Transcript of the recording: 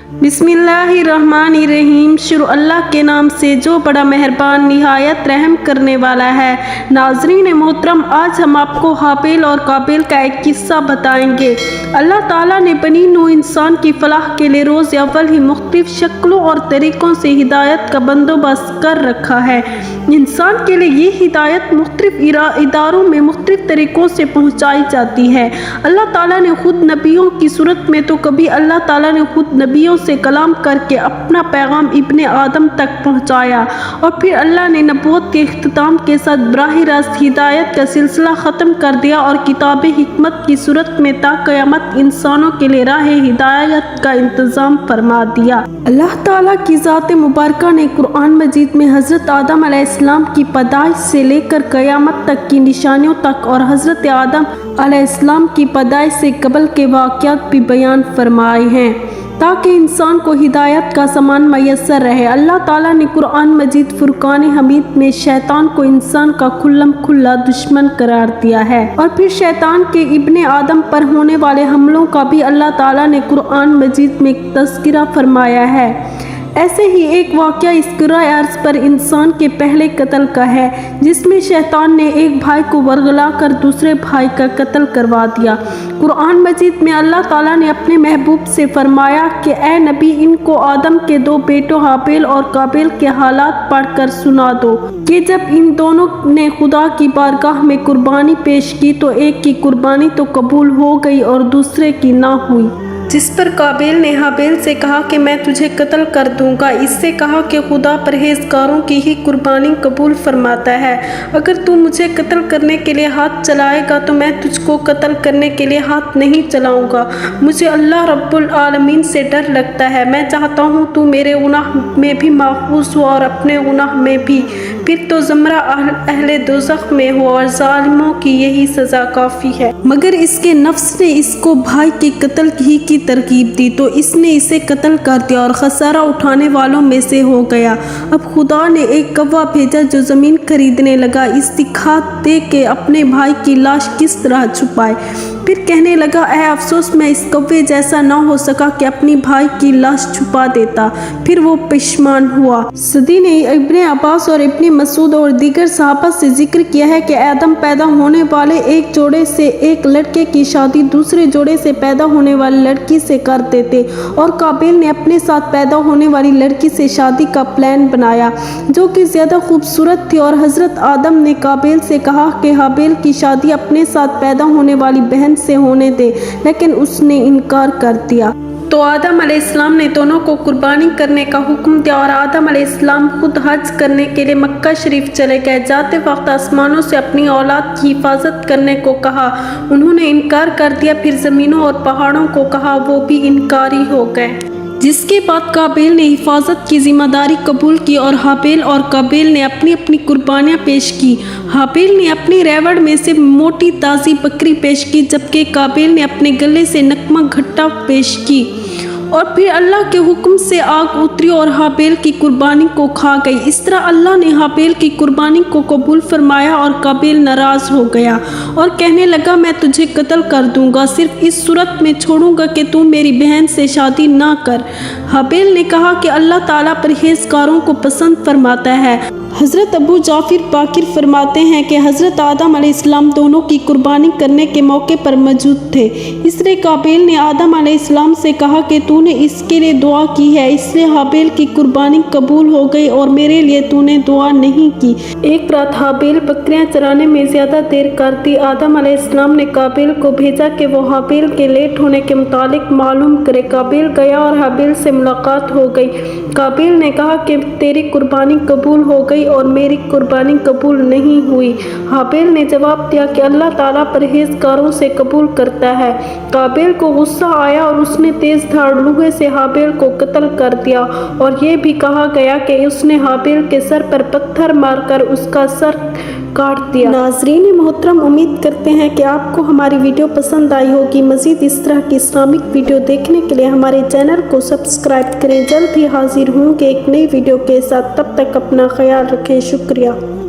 बिस्मिल्लाहिर्रहमानिर्रहीम। शुरू अल्लाह के नाम से जो बड़ा मेहरबान निहायत रहम करने वाला है। नाज़रीन मोहतरम, आज हम आपको हाबिल और काबिल का एक किस्सा बताएंगे। अल्लाह ताला ने बनी नूह इंसान की फलाह के लिए रोज़ अव्वल ही मुख्तलिफ शक्लों और तरीक़ों से हिदायत का बंदोबस्त कर रखा है। इंसान के लिए ये हिदायत मुख्तलिफ इदारों में मुख्तलिफ तरीक़ों से पहुँचाई जाती है। अल्लाह ताला ने खुद नबियों की सूरत में तो कभी अल्लाह ताला ने खुद नबियों से कलाम करके अपना पैगाम इब्ने आदम तक पहुँचाया और फिर अल्लाह ने नबूवत के इख्तिताम के साथ बराह रास्त हिदायत का सिलसिला ख़त्म कर दिया और किताब हिकमत की सूरत में ता क़यामत इंसानों के लिए राह हिदायत का इंतज़ाम फरमा दिया। अल्लाह ताला की ज़ात मुबारका ने कुरान मजीद में हज़रत आदम अलैहिस्सलाम की पैदाइश से लेकर क़यामत तक की निशानियों तक और हज़रत आदम अलैहिस्सलाम की पैदाइश से कबल के वाक़यात भी बयान फरमाए हैं ताकि इंसान को हिदायत का सामान मैसर रहे। अल्लाह ताला ने कुरान मजीद फुरकान हमीद में शैतान को इंसान का खुल्लम खुल्ला दुश्मन करार दिया है और फिर शैतान के इब्ने आदम पर होने वाले हमलों का भी अल्लाह ताला ने कुरान मजीद में तज़किरा फरमाया है। ऐसे ही एक वाक़या इस क़ुराए अर्ज़ पर इंसान के पहले कत्ल का है, जिसमें शैतान ने एक भाई को वरगला कर दूसरे भाई का कत्ल करवा दिया। कुरान मजीद में अल्लाह ताला ने अपने महबूब से फरमाया कि ए नबी, इनको आदम के दो बेटों हाबिल और काबिल के हालात पढ़कर सुना दो कि जब इन दोनों ने खुदा की बारगाह में कुर्बानी पेश की तो एक की कुर्बानी तो कबूल हो गई और दूसरे की ना हुई। जिस पर काबिल ने हाबिल से कहा कि मैं तुझे कत्ल कर दूंगा। इससे कहा कि खुदा परहेजगारों की ही कुर्बानी कबूल फरमाता है। अगर तू मुझे कत्ल करने के लिए हाथ चलाएगा तो मैं तुझको कत्ल करने के लिए हाथ नहीं चलाऊंगा। मुझे अल्लाह रब्बुल आलमीन से डर लगता है। मैं चाहता हूँ तू मेरे गुनाह में भी महफूज हो और अपने गुनाह में भी। फिर तो ज़मरा अहले दोज़ख में हो और जालिमों की यही सज़ा काफ़ी है। मगर इसके नफ्स ने इसको भाई के कत्ल ही की तरकीब दी तो इसने इसे कत्ल कर दिया और खसारा उठाने वालों में से हो गया। अब खुदा ने एक कौवा भेजा जो ज़मीन खरीदने लगा। इस्तिखा दे के अपने भाई की लाश किस तरह छुपाए। फिर कहने लगा, ऐ अफसोस, मैं इस कौवे जैसा ना हो सका कि अपनी भाई की लाश छुपा देता। फिर वो पेशमान हुआ। सदी ने इब्ने अब्बास और इब्ने मसूद और दीगर सहाबा से जिक्र किया है कि आदम पैदा होने वाले एक जोड़े से एक लड़के की शादी दूसरे जोड़े से पैदा होने वाली लड़की से कर देते और काबिल ने अपने साथ पैदा होने वाली लड़की से शादी का प्लान बनाया जो कि ज़्यादा खूबसूरत थी और हज़रत आदम ने काबिल से कहा कि हाबिल की शादी अपने साथ पैदा होने वाली बहन से होने दे, लेकिन उसने इनकार कर दिया। तो आदम अलैहिस्सलाम ने दोनों को कुर्बानी करने का हुक्म दिया और आदम अलैहिस्सलाम खुद हज करने के लिए मक्का शरीफ चले गए। जाते वक्त आसमानों से अपनी औलाद की हिफाजत करने को कहा, उन्होंने इनकार कर दिया। फिर ज़मीनों और पहाड़ों को कहा, वो भी इनकारी हो गए। जिसके बाद काबिल ने हिफाजत की जिम्मेदारी कबूल की और हाबिल और काबिल ने अपनी अपनी कुर्बानियाँ पेश की। हाबिल ने अपनी रेवड़ में से मोटी ताज़ी बकरी पेश की, जबकि काबिल ने अपने गले से नकमा घट्टा पेश की और फिर अल्लाह के हुक्म से आग उतरी और हाबिल की कुर्बानी को खा गई। इस तरह अल्लाह ने हाबिल की कुर्बानी को कबूल फरमाया और काबिल नाराज़ हो गया और कहने लगा, मैं तुझे कत्ल कर दूंगा, सिर्फ इस सूरत में छोड़ूंगा कि तू मेरी बहन से शादी ना कर। हाबिल ने कहा कि अल्लाह ताला परहेजगारों को पसंद फरमाता है। हज़रत अबू जाफिर बाकिर फरमाते हैं कि हज़रत आदम अलैहिस्सलाम दोनों की कुर्बानी करने के मौके पर मौजूद थे। इसलिए काबिल ने आदम अलैहिस्सलाम से कहा कि तूने इसके लिए दुआ की है, इसलिए हाबिल की कुर्बानी कबूल हो गई और मेरे लिए तूने दुआ नहीं की। एक रात हाबिल बकरियां चराने में ज़्यादा देर कर दी। आदम अलैहिस्सलाम ने काबिल को भेजा कि वो हाबिल के लेट होने के मुतालिक मालूम करे। काबिल गया और हाबिल से मुलाकात हो गई। काबिल ने कहा कि तेरी कुर्बानी कबूल हो गई और मेरी कुर्बानी कबूल नहीं हुई। हाबिल ने जवाब दिया कि अल्लाह ताला परहेजगारों से कबूल करता है। काबिल को गुस्सा आया और उसने तेज धार लोहे से हाबिल को कत्ल कर दिया और ये भी कहा गया कि उसने हाबिल के सर पर पत्थर मारकर उसका सर काट दिया। नाज़रीन मोहतरम, उम्मीद करते हैं कि आपको हमारी वीडियो पसंद आई होगी। मज़ीद इस तरह की इस्लामिक वीडियो देखने के लिए हमारे चैनल को सब्सक्राइब करें। जल्द ही हाजिर होंगे एक नई वीडियो के साथ। तब तक अपना ख्याल रखें। शुक्रिया।